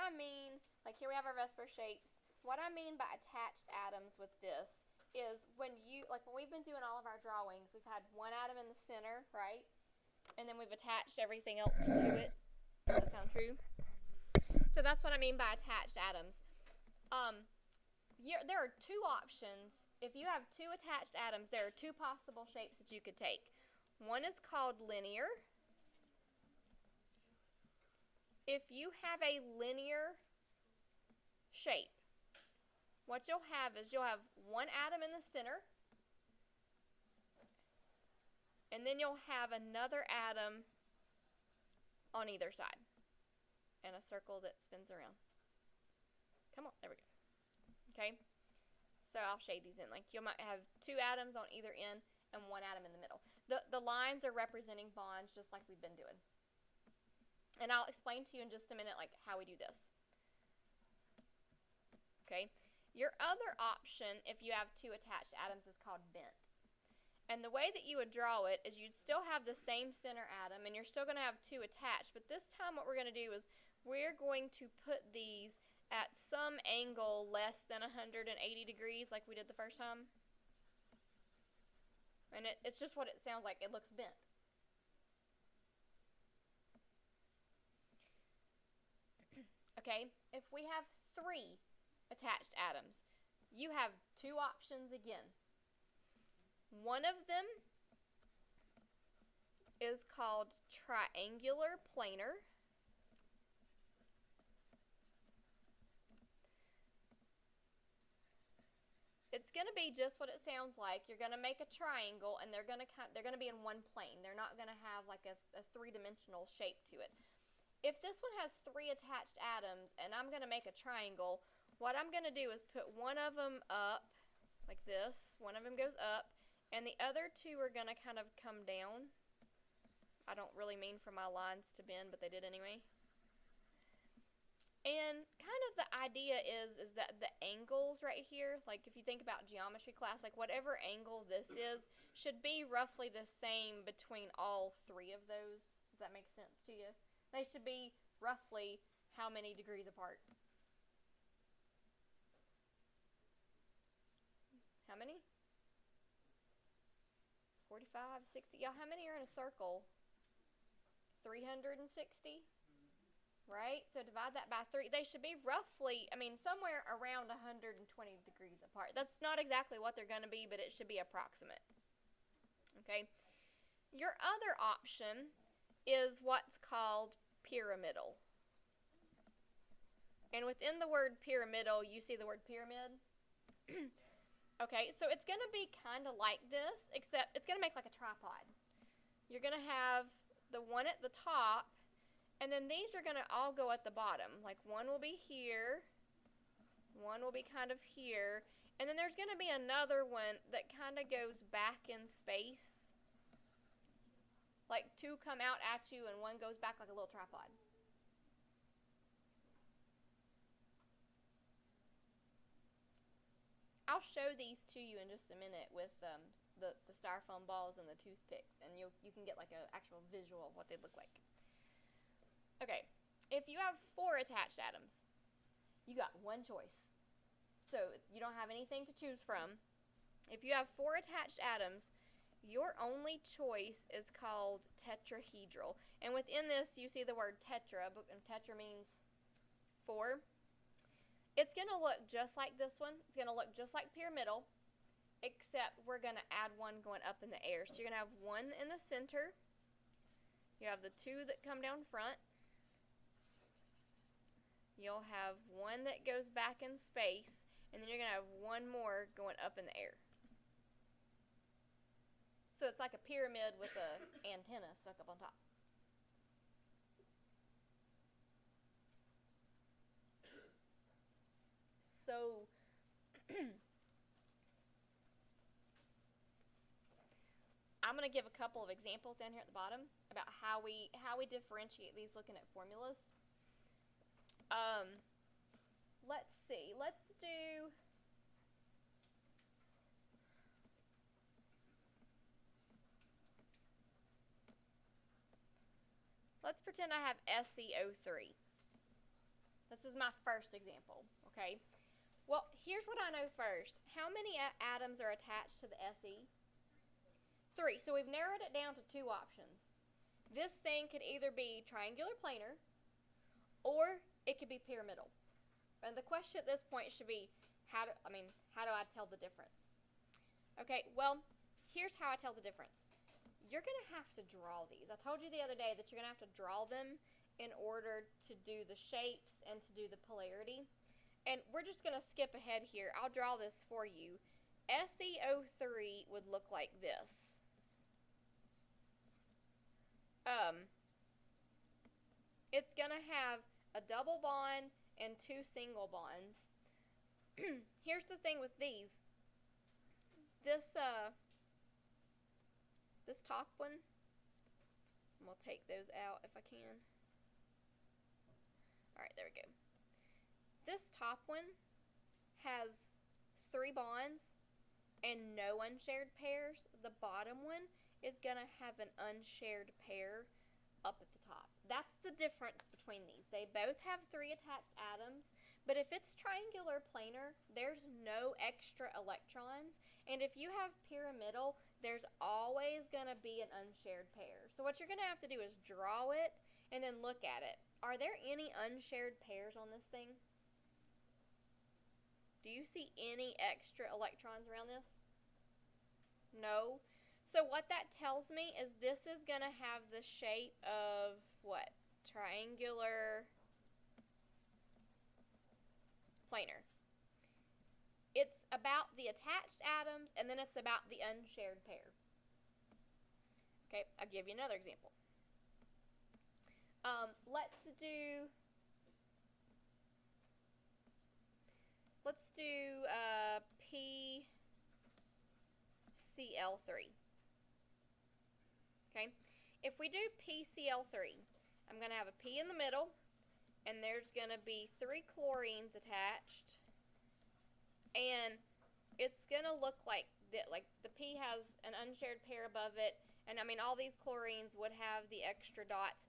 I mean, like here we have our VSEPR shapes. What I mean by attached atoms with this is when we've been doing all of our drawings, we've had one atom in the center, right? And then we've attached everything else to it. Does that sound true? So that's what I mean by attached atoms. There are two options. If you have two attached atoms, there are two possible shapes that you could take. One is called linear. If you have a linear shape, what you'll have is you'll have one atom in the center, and then you'll have another atom on either side, and a circle that spins around. Come on, there we go. Okay, so I'll shade these in. Like you might have two atoms on either end and one atom in the middle. The lines are representing bonds, just like we've been doing. And I'll explain to you in just a minute like how we do this. Okay, your other option if you have two attached atoms is called bent. And the way that you would draw it is you'd still have the same center atom and you're still going to have two attached, but this time what we're going to do is we're going to put these at some angle less than 180 degrees like we did the first time. And it's just what it sounds like. It looks bent. Okay, if we have three attached atoms, you have two options again. One of them is called triangular planar. It's going to be just what it sounds like. You're going to make a triangle, and they're going to be in one plane. They're not going to have like a three-dimensional shape to it. If this one has three attached atoms, and I'm going to make a triangle, what I'm going to do is put one of them up like this. One of them goes up, and the other two are going to kind of come down. I don't really mean for my lines to bend, but they did anyway. And kind of the idea is that the angles right here, like if you think about geometry class, like whatever angle this is, should be roughly the same between all three of those. Does that make sense to you? They should be roughly how many degrees apart? How many? 45, 60. Y'all, how many are in a circle? 360? Right? So divide that by 3. They should be roughly, somewhere around 120 degrees apart. That's not exactly what they're going to be, but it should be approximate. Okay? Your other option is what's called pyramidal. And within the word pyramidal, you see the word pyramid? Okay, so it's going to be kind of like this, except it's going to make like a tripod. You're going to have the one at the top, and then these are going to all go at the bottom. Like one will be here, one will be kind of here, and then there's going to be another one that kind of goes back in space. Like two come out at you and one goes back like a little tripod. I'll show these to you in just a minute with the styrofoam balls and the toothpicks, and you can get like an actual visual of what they look like. Okay, if you have 4 attached atoms, you got one choice. So you don't have anything to choose from. If you have 4 attached atoms, your only choice is called tetrahedral. And within this, you see the word tetra, and tetra means 4. It's going to look just like this one. It's going to look just like pyramidal, except we're going to add one going up in the air. So you're going to have one in the center. You have the 2 that come down front. You'll have one that goes back in space, and then you're going to have one more going up in the air. So it's like a pyramid with an antenna stuck up on top. So I'm going to give a couple of examples down here at the bottom about how we differentiate these looking at formulas. Let's see. Let's pretend I have SeO3. This is my first example, okay? Well, here's what I know first. How many atoms are attached to the SE? 3. So we've narrowed it down to 2 options. This thing could either be triangular planar, or it could be pyramidal. And the question at this point should be, how do I tell the difference? Okay, well, here's how I tell the difference. You're going to have to draw these. I told you the other day that you're going to have to draw them in order to do the shapes and to do the polarity. And we're just going to skip ahead here. I'll draw this for you. SeO3 would look like this. It's going to have a double bond and 2 single bonds. Here's the thing with these. This top one, I'm going to take those out if I can. Alright, there we go. This top one has 3 bonds and no unshared pairs. The bottom one is going to have an unshared pair up at the top. That's the difference between these. They both have 3 attached atoms, but if it's triangular planar, there's no extra electrons, and if you have pyramidal, there's always going to be an unshared pair. So what you're going to have to do is draw it and then look at it. Are there any unshared pairs on this thing? Do you see any extra electrons around this? No. So what that tells me is this is going to have the shape of what? Triangular planar. It's about the attached atoms, and then it's about the unshared pair. Okay, I'll give you another example. Let's do PCl3. Okay, if we do PCl3, I'm going to have a P in the middle, and there's going to be 3 chlorines attached, and it's going to look like that. Like the P has an unshared pair above it, and I mean all these chlorines would have the extra dots.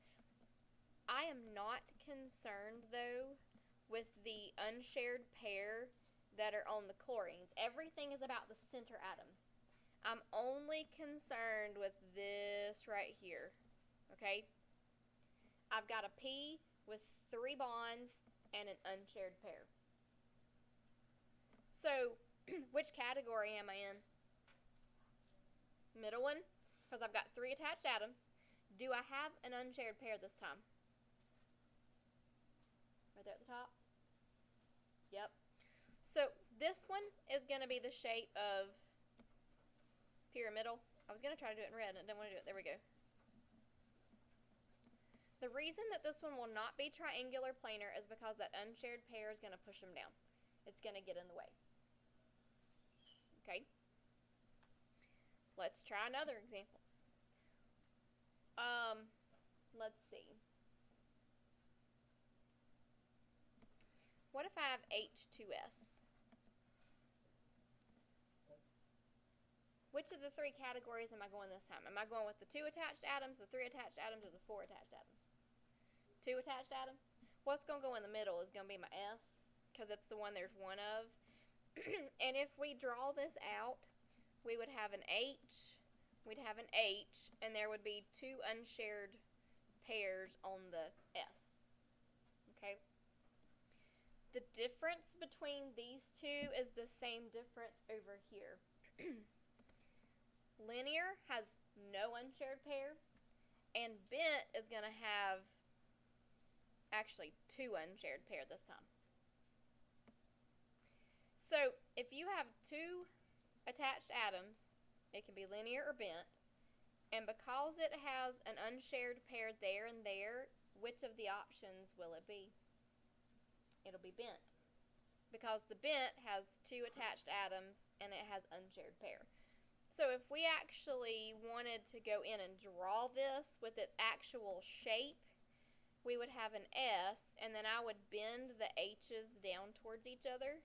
I am not concerned though with the unshared pair that are on the chlorines. Everything is about the center atom. I'm only concerned with this right here. Okay? I've got a P with 3 bonds and an unshared pair. So, which category am I in? Middle one, because I've got 3 attached atoms. Do I have an unshared pair this time? Right there at the top? Yep. So, this one is going to be the shape of pyramidal. I was going to try to do it in red and I didn't want to do it. There we go. The reason that this one will not be triangular planar is because that unshared pair is going to push them down. It's going to get in the way. Okay. Let's try another example. Let's see. What if I have H2S? Which of the 3 categories am I going this time? Am I going with the 2 attached atoms, the 3 attached atoms, or the 4 attached atoms? 2 attached atoms? What's going to go in the middle is going to be my S, because it's the one there's one of. And if we draw this out, we would have an H, we'd have an H, and there would be 2 unshared pairs on the S. Okay? The difference between these 2 is the same difference over here. Linear has no unshared pair, and bent is going to have actually 2 unshared pair this time. So if you have 2 attached atoms, it can be linear or bent, and because it has an unshared pair there and there, which of the options will it be? It'll be bent, because the bent has 2 attached atoms and it has unshared pair. So if we actually wanted to go in and draw this with its actual shape, we would have an S, and then I would bend the H's down towards each other,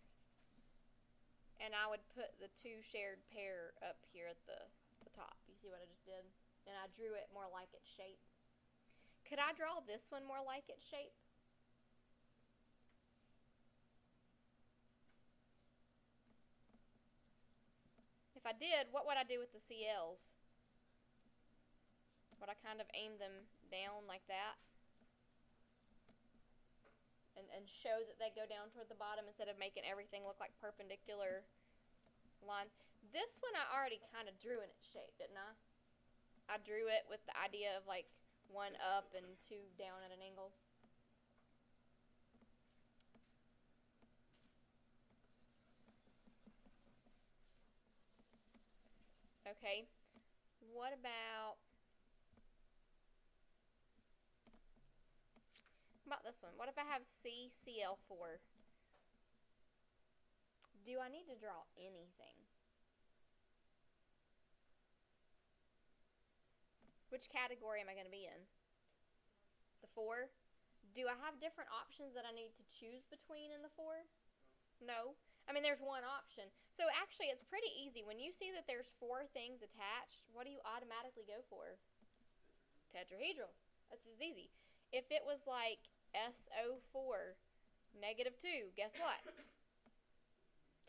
and I would put the 2 shared pair up here at the top. You see what I just did? And I drew it more like its shape. Could I draw this one more like its shape? I did, what would I do with the CLs? Would I kind of aim them down like that? And show that they go down toward the bottom instead of making everything look like perpendicular lines. This one I already kind of drew in its shape, didn't I? I drew it with the idea of like 1 up and 2 down at an angle. Okay, what about this one? What if I have CCl4? Do I need to draw anything? Which category am I going to be in? The 4? Do I have different options that I need to choose between in the 4? No. I mean, there's one option. So actually, it's pretty easy. When you see that there's 4 things attached, what do you automatically go for? Tetrahedral. That's as easy. If it was like SO4, -2, guess what?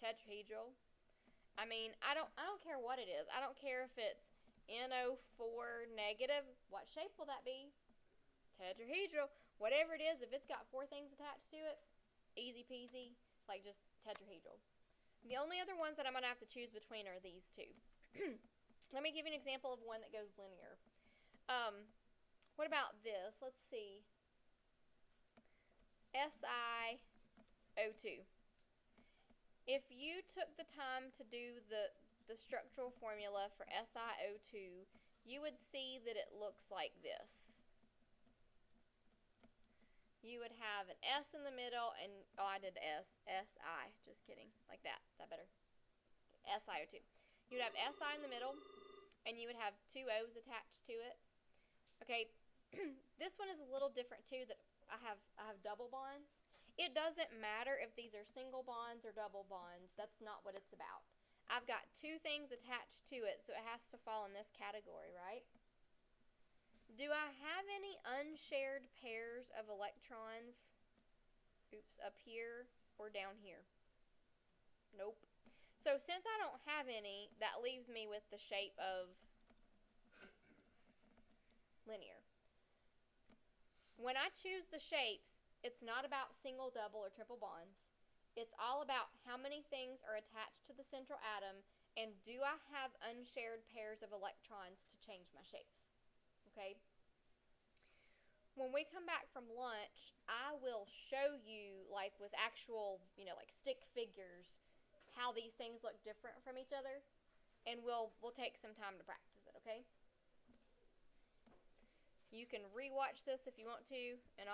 Tetrahedral. I mean, I don't care what it is. I don't care if it's NO4 negative. What shape will that be? Tetrahedral. Whatever it is, if it's got 4 things attached to it, easy peasy. It's like just tetrahedral. The only other ones that I'm going to have to choose between are these 2. Let me give you an example of one that goes linear. What about this? Let's see. SiO2. If you took the time to do the structural formula for SiO2, you would see that it looks like this. You would have an S in the middle, and, oh, I did S, SI, just kidding, like that. Is that better? SiO2. You would have SI in the middle, and you would have 2 O's attached to it. Okay, this one is a little different too, that I have double bonds. It doesn't matter if these are single bonds or double bonds. That's not what it's about. I've got 2 things attached to it, so it has to fall in this category, right? Do I have any unshared pairs of electrons, up here or down here? Nope. So since I don't have any, that leaves me with the shape of linear. When I choose the shapes, it's not about single, double, or triple bonds. It's all about how many things are attached to the central atom, and do I have unshared pairs of electrons to change my shapes? Okay? When we come back from lunch, I will show you, like with actual, like stick figures, how these things look different from each other, and we'll take some time to practice it, okay? You can rewatch this if you want to, and